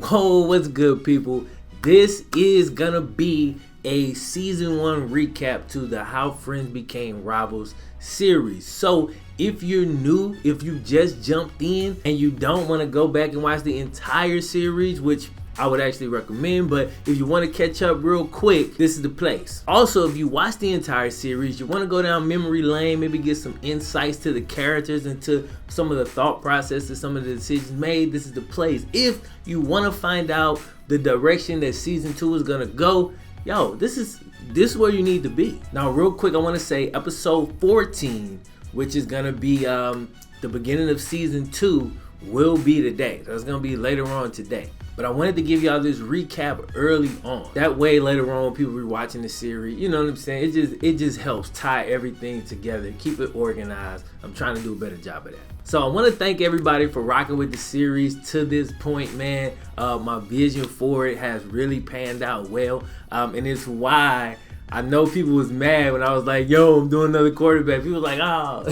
Whoa, what's good, people? This is gonna be a season 1 recap to the How Friends Became Rivals series. So if you're new, if you just jumped in and you don't want to go back and watch the entire series, which I would actually recommend, but if you want to catch up real quick, this is the place. Also, if you watch the entire series, you want to go down memory lane, maybe get some insights to the characters and to some of the thought processes, some of the decisions made, this is the place. If you want to find out the direction that season 2 is gonna go, yo, this is where you need to be. Now, real quick, I want to say episode 14, which is gonna be the beginning of season 2, will be today. So it's gonna be later on today. But I wanted to give y'all this recap early on. That way later on when people be watching the series, you know what I'm saying? It just helps tie everything together, keep it organized. I'm trying to do a better job of that. So I want to thank everybody for rocking with the series to this point, man. My vision for it has really panned out well. And it's why I know people was mad when I was like, yo, I'm doing another quarterback. People was like, oh.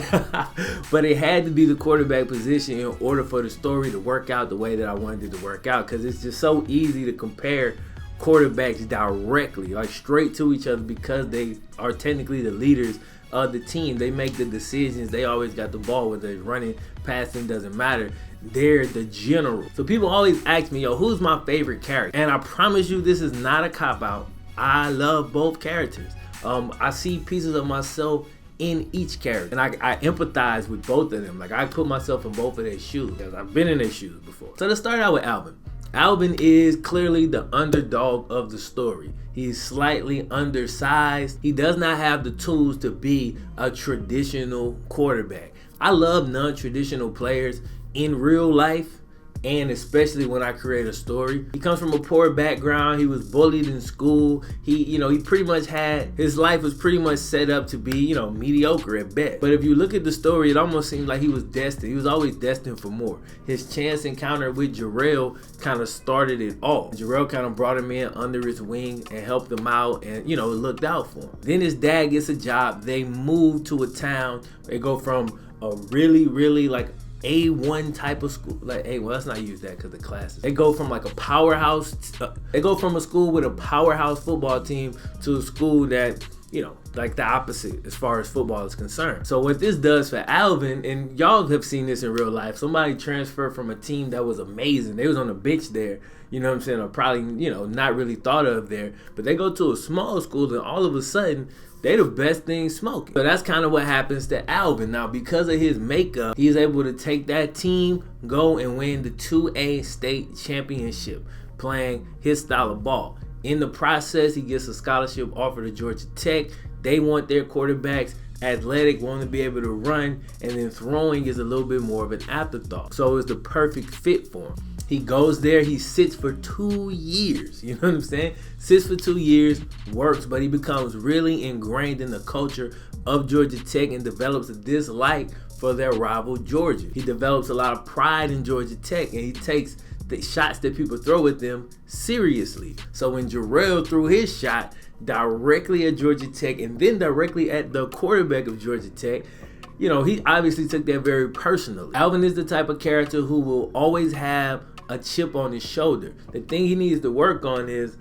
But it had to be the quarterback position in order for the story to work out the way that I wanted it to work out. Because it's just so easy to compare quarterbacks directly, like straight to each other, because they are technically the leaders of the team. They make the decisions. They always got the ball, whether it's running, passing, doesn't matter. They're the general. So people always ask me, yo, who's my favorite character? And I promise you, this is not a cop-out. I love both characters. I see pieces of myself in each character, and I empathize with both of them. Like, I put myself in both of their shoes because I've been in their shoes before. So let's start out with Alvin. Alvin is clearly the underdog of the story. He's slightly undersized. He does not have the tools to be a traditional quarterback. I love non-traditional players in real life, and especially when I create a story. He comes from a poor background. He was bullied in school. He pretty much had, his life was pretty much set up to be, mediocre at best. But if you look at the story, it almost seems like he was destined. He was always destined for more. His chance encounter with Jarrell kind of started it all. Jarrell kind of brought him in under his wing and helped him out and, looked out for him. Then his dad gets a job. They move to a town. They go from a really like A1 type of school, like, hey, well, let's not use that because the classes. They go from like a powerhouse, they go from a school with a powerhouse football team to a school that, like the opposite as far as football is concerned. So what this does for Alvin, and y'all have seen this in real life, somebody transferred from a team that was amazing. They was on the bench there, you know what I'm saying, or probably, not really thought of there, but they go to a small school and all of a sudden, they the best thing smoking. So that's kind of what happens to Alvin. Now, because of his makeup, he's able to take that team, go and win the 2A state championship, playing his style of ball. In the process, he gets a scholarship offer to Georgia Tech. They want their quarterbacks athletic, want to be able to run, and then throwing is a little bit more of an afterthought. So it's the perfect fit for him. He goes there, he sits for 2 years, you know what I'm saying? Sits for 2 years, works, but he becomes really ingrained in the culture of Georgia Tech and develops a dislike for their rival Georgia. He develops a lot of pride in Georgia Tech, and he takes the shots that people throw at them seriously. So when Jarrell threw his shot directly at Georgia Tech and then directly at the quarterback of Georgia Tech, he obviously took that very personally. Alvin is the type of character who will always have a chip on his shoulder. The thing he needs to work on is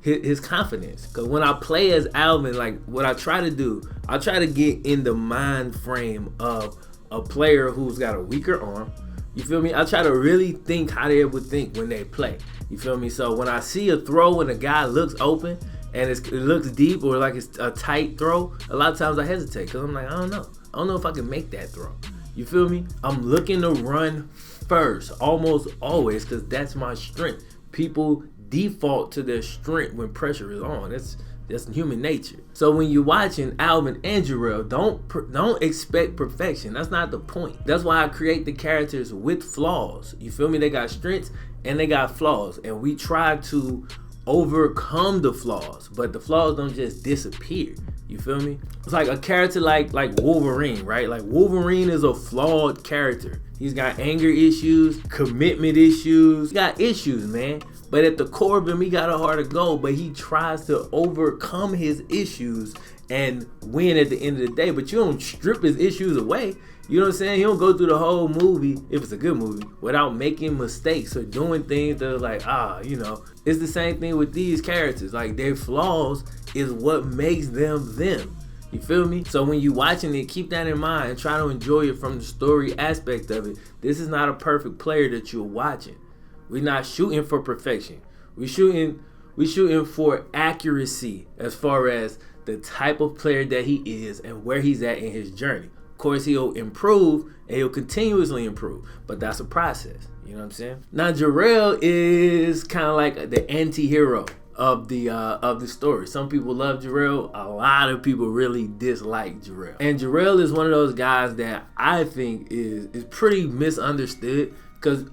his confidence. Because when I play as Alvin, like what I try to do, I try to get in the mind frame of a player who's got a weaker arm. You feel me? I try to really think how they would think when they play. You feel me? So when I see a throw and a guy looks open and it looks deep or like it's a tight throw, a lot of times I hesitate because I'm like, I don't know if I can make that throw. You feel me? I'm looking to run first, almost always, because that's my strength. People default to their strength when pressure is on. That's human nature. So when you're watching Alvin and Jarrell, don't expect perfection. That's not the point. That's why I create the characters with flaws. You feel me? They got strengths and they got flaws, and we try to overcome the flaws, but the flaws don't just disappear. You feel me? It's like a character like Wolverine, right? Like Wolverine is a flawed character. He's got anger issues, commitment issues. He got issues, man. But at the core of him, he got a heart of gold, but he tries to overcome his issues and win at the end of the day. But you don't strip his issues away. You know what I'm saying? He don't go through the whole movie, if it's a good movie, without making mistakes or doing things that are like, you know. It's the same thing with these characters. Like, their flaws is what makes them them. You feel me? So when you watching it, keep that in mind and try to enjoy it from the story aspect of it. This is not a perfect player that you're watching. We're not shooting for perfection. We're shooting for accuracy as far as the type of player that he is and where he's at in his journey. Of course, he'll improve and he'll continuously improve, but that's a process. You know what I'm saying? Now, Jarrell is kind of like the anti-hero of the story. Some people love Jarrell. A lot of people really dislike Jarrell. And Jarrell is one of those guys that I think is pretty misunderstood, because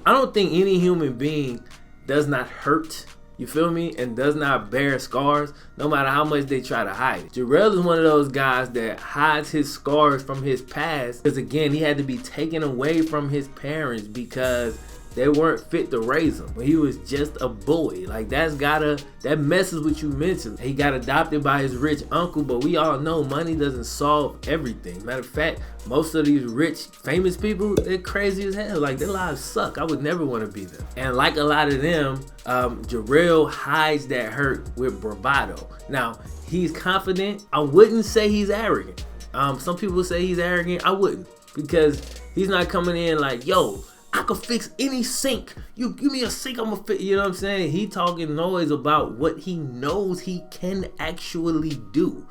I don't think any human being does not hurt, you feel me, and does not bear scars, no matter how much they try to hide it. Jarrell is one of those guys that hides his scars from his past, because again, he had to be taken away from his parents because they weren't fit to raise him when he was just a boy. Like, that messes with you mentally. He got adopted by his rich uncle, but we all know money doesn't solve everything. Matter of fact, most of these rich, famous people, they're crazy as hell. Like, their lives suck. I would never want to be them. And like a lot of them, Jarrell hides that hurt with bravado. Now, he's confident. I wouldn't say he's arrogant. Some people say he's arrogant. I wouldn't, because he's not coming in like, yo, I could fix any sink. You give me a sink, I'm gonna fix. You know what I'm saying? He talking noise about what he knows he can actually do.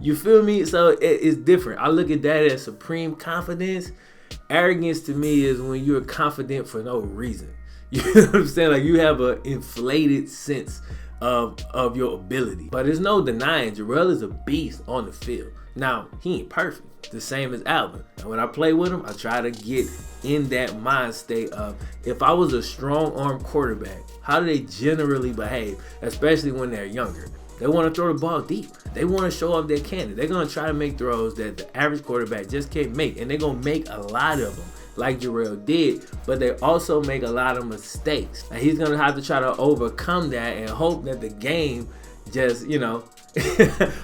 You feel me? So it's different. I look at that as supreme confidence. Arrogance to me is when you're confident for no reason. You know what I'm saying? Like, you have an inflated sense of your ability. But there's no denying Jarrell is a beast on the field. Now, he ain't perfect. The same as Alvin. And when I play with him, I try to get in that mind state of, if I was a strong arm quarterback, how do they generally behave, especially when they're younger? They want to throw the ball deep. They want to show off their cannon. They're going to try to make throws that the average quarterback just can't make. And they're going to make a lot of them, like Jarrell did, but they also make a lot of mistakes. And he's going to have to try to overcome that and hope that the game just, you know,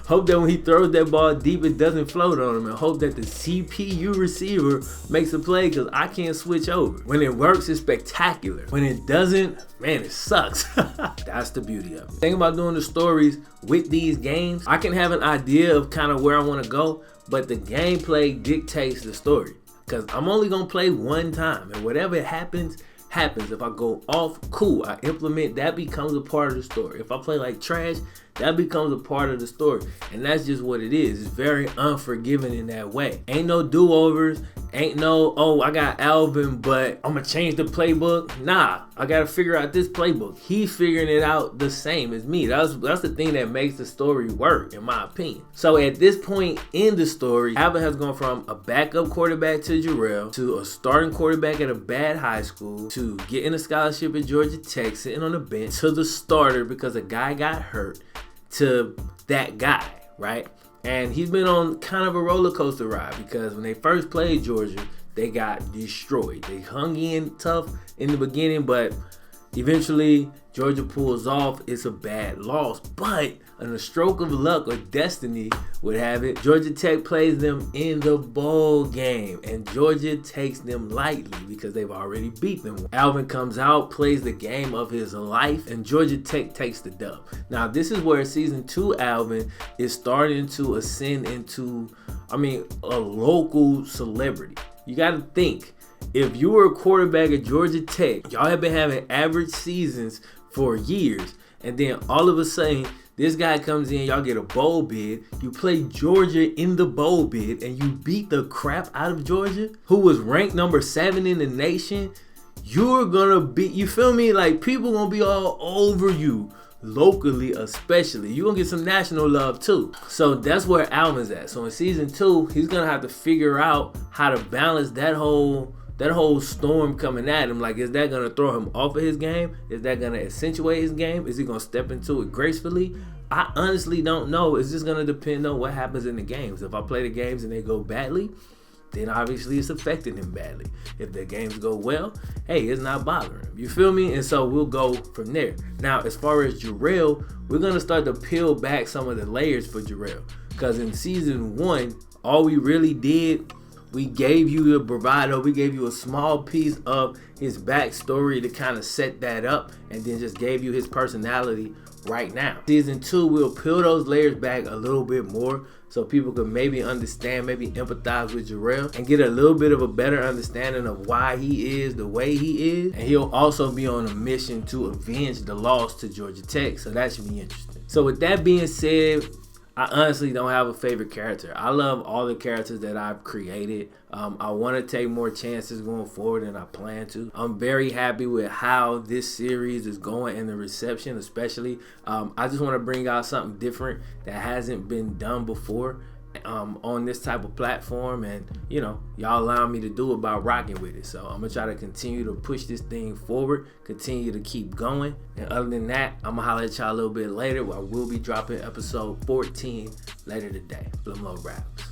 hope that when he throws that ball deep, it doesn't float on him, and hope that the CPU receiver makes a play, because I can't switch over. When it works, it's spectacular. When it doesn't, man, it sucks. That's the beauty of it. The thing about doing the stories with these games, I can have an idea of kind of where I want to go, but the gameplay dictates the story, because I'm only going to play one time, and whatever happens. If I go off, cool, I implement, that becomes a part of the story. If I play like trash, that becomes a part of the story. And that's just what it is. It's very unforgiving in that way. Ain't no do-overs. Ain't no, oh, I got Alvin, but I'm going to change the playbook. Nah, I got to figure out this playbook. He's figuring it out the same as me. That's the thing that makes the story work, in my opinion. So at this point in the story, Alvin has gone from a backup quarterback to Jarrell, to a starting quarterback at a bad high school, to getting a scholarship at Georgia Tech, sitting on the bench, to the starter because a guy got hurt, to that guy, right? And he's been on kind of a roller coaster ride, because when they first played Georgia, they got destroyed. They hung in tough in the beginning, but eventually Georgia pulls off. It's a bad loss, but on a stroke of luck or destiny would have it, Georgia Tech plays them in the bowl game, and Georgia takes them lightly because they've already beat them. Alvin comes out, plays the game of his life, and Georgia Tech takes the dub. Now, this is where season 2 Alvin is starting to ascend into, a local celebrity. You got to think, if you were a quarterback at Georgia Tech, y'all have been having average seasons for years, and then all of a sudden, this guy comes in, y'all get a bowl bid, you play Georgia in the bowl bid, and you beat the crap out of Georgia, who was ranked number 7 in the nation. You're gonna be, you feel me? Like, people gonna be all over you, locally especially. You're gonna get some national love too. So that's where Alvin's at. So in season 2, he's gonna have to figure out how to balance that whole storm coming at him. Like, is that going to throw him off of his game? Is that going to accentuate his game? Is he going to step into it gracefully? I honestly don't know. It's just going to depend on what happens in the games. If I play the games and they go badly, then obviously it's affecting him badly. If the games go well, hey, it's not bothering him. You feel me? And so we'll go from there. Now, as far as Jarrell, we're going to start to peel back some of the layers for Jarrell. Because in season 1, all we really did We gave you the bravado. We gave you a small piece of his backstory to kind of set that up, and then just gave you his personality right now. Season 2, we'll peel those layers back a little bit more so people could maybe understand, maybe empathize with Jarrell and get a little bit of a better understanding of why he is the way he is. And he'll also be on a mission to avenge the loss to Georgia Tech, so that should be interesting. So with that being said, I honestly don't have a favorite character. I love all the characters that I've created. I want to take more chances going forward, and I plan to. I'm very happy with how this series is going and the reception, especially. I just want to bring out something different that hasn't been done before on this type of platform, and you know, y'all allow me to do it by rocking with it. So I'm gonna try to continue to push this thing forward, continue to keep going, and other than that, I'm gonna holler at y'all a little bit later where I will be dropping episode 14 later today. FlemLo Raps.